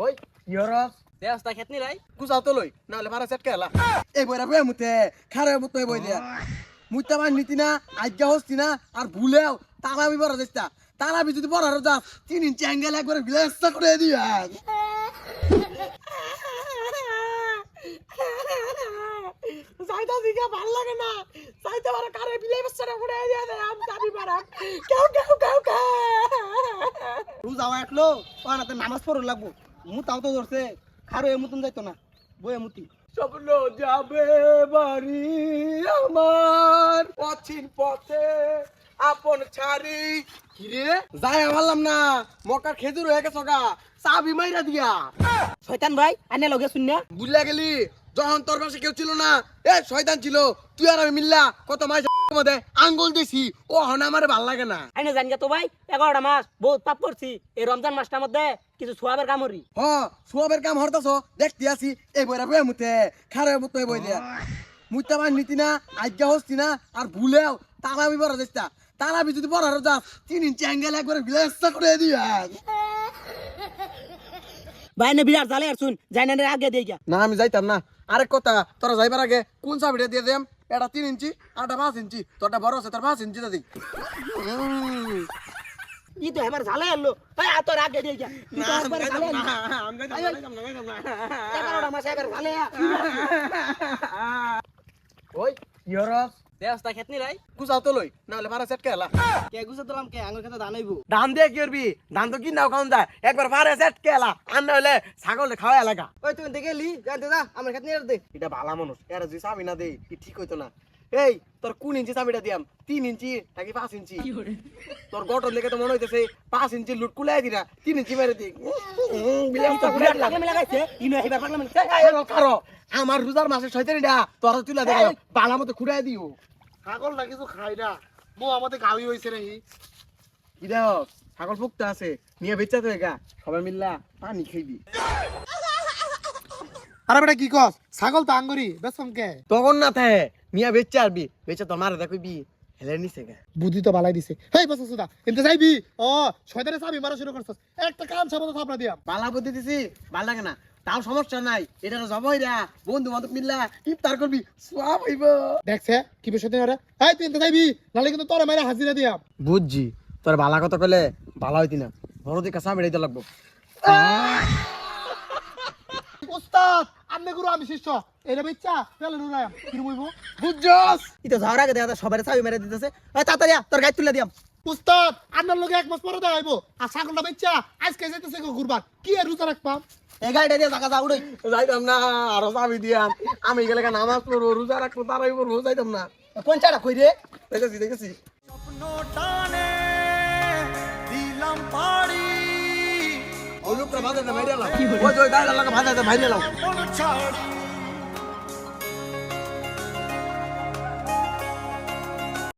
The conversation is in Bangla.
ওই ইয়রস দেওস্তা খেতনি রাই কুসাও তো লই না হলে ভাড়া সেট কেলা এই বইরা বই মুতে খারে মুতে বই দিয়া মুইতা মান নীতি না আজ্ঞা হস্তি না আর ভুলেও তালা বি বড় দেস্তা তালা বি যদি বড় যা 3 ইঞ্চি অ্যাঙ্গেল একবারে গ্লাসটা করে দিবা সাইতা দিকে ভাল লাগে না সাইতা বড় কারে বিলে বছরে উড়ে দিয়া দেয় আম দাবি পারা কেউ তুই যাওয়া একলো পানাতে নামাজ পড়ন লাগবো মুতাও তো ধরছে খারো এ মুতুন যাইতো না বইয়া মুতি স্বপ্ন যাবে বাড়ি আমার অচিন পথে আপন ছাড়ি কিরে যাই ভাবলাম না মকার খেজুর হয়ে গেছ গা চাবি মাইরা দিয়া শয়তান ভাই আনে লগে শুন না বুঝলা গেলি যখন তোর পাশে কেউ ছিল না এ শয়তান ছিল তুই আর আমি মিল্লা কত মাস মধ্যে আঙ্গুল দিছি ও হন আমার ভাল লাগে না আইনে জানি তো ভাই 11টা মাস বহুত পাপ করছি এই রমজান মাসটার মধ্যে কিছু সোয়াবের কাম হরি হ সোয়াবের কাম হরতাছ দেখতে আসি এই বইরা বই মুতে খারে মুতে বই দিয়া মুইতা মান নীতি না আজ্ঞা হস্তি না আর ভুলেও তালা বি বড় দেস্তা তালা বি যদি বড় যা 3 ইঞ্চি অ্যাঙ্গেল একবারে গ্লাসটা করে দিবা ভাই নে বিরাট জালে আর শুন জানি না আগে দেই গিয়া না আমি যাইতাম না আরেক কথা তোরা যাইবার আগে কোন চাবিটা দিয়ে দেম এটা 3 ইঞ্চি আটা 5 ইঞ্চি তোরটা বড় আছে তোর 5 ইঞ্চি দা দিই ই তো আমার জালে আলো ভাই আ তোর আগে দেই গিয়া ই তো একবার জালে আলো আমি যাইতাম না 11টা মাস একবার জালে ওই ইয়রস দেওস্তা খেতনি রাই কুসাও তো লই না হলে ভাড়া সেট কেলা কে গুছে দিলাম কে আঙ্গুর খেতে দান হইবো ধান দিয়ে কি করবি ধান তো কি নাও খাওন যায় একবার ভাড়া সেট কেলা আর না হলে ছাগল খাওয়া এলাকা ওই তুই দেখে লি জানতে যা আমার খেতনি আর দে এটা ভালো মানুষ এরা যদি চাবি না দেই কি ঠিক হইতো না এই তোর কোন ইঞ্চি চাবিটা দিয়াম 3 ইঞ্চি নাকি 5 ইঞ্চি তোর গঠন দেখে তো মনে হইতেছে 5 ইঞ্চি লুট কুলাই দিরা 3 ইঞ্চি মেরে দি বিলাম তো বিরাট লাগে লাগাইছে ইনো হেবার পাগলা মানে কারো আমার রোজার মাসে শয়তানিটা তোর তুলা দেখো বালা মতো খুঁড়াই দিও ছাগল না কিছু খাই না বউ আমাদের গাড়ি হয়েছে রে কি দেখো ছাগল ফুকতে আছে নিয়ে বেচা তো এগা সবাই মিল্লা পানি খাইবি আরে বেটা কি কস ছাগল তো আঙ্গুরি বেসম কে তখন না থাকে নিয়ে বেচা আরবি বেচা তোর মারে দেখবি হেলে নিছে গা বুদ্ধি তো বালাই দিছে হেই বস সুদা এনতে যাইবি ও শয়তানের চাবি মারা শুরু করছস একটা কান সাবত থাপড়া দিয়াম বালা বুদ্ধি দিছি ভাল লাগে না তাও সমস্যা নাই এটা জবাই রা বন্ধু বান্ধব মিল্লা ইফতার করবি সব হইব দেখছে কি বিষয় রে হেই তুই এনতে যাইবি নালে কিন্তু তোর মাইরা হাজিরা দিয়াম বুঝছি তোর বালা কথা কইলে বালা হইতি না বড় দিকে সামনে দিতে লাগবো উস্তাদ আমনে গুরু আমি শিষ্য এরা বেচ্চা পেলে নুরায়াম কি রুমইবো বুঝছস ই তো ঝগড়া কে দেখা সবাই চাবি মেরে দিতেছে এই তাড়াতাড়ি তোর গাড়ি তুলে দিয়াম উস্তাদ আপনার লগে এক মাস পরে দেখাইবো আর ছাগলটা বেচ্চা আজকে যাইতেছে ঘুরবার কি আর রোজা রাখবাম এই গাড়িটা দিয়ে জায়গা যা উড়াই যাইতাম না আরো চাবি দিয়াম আমি গেলে নামাজ পড়বো রোজা রাখবো তারাই পড়বো যাইতাম না কোন চাটা কই রে দেখেছি ওই লোকটা ভাজা ভাইরাল ওই দাঁড়া ভাজা ভাইরাল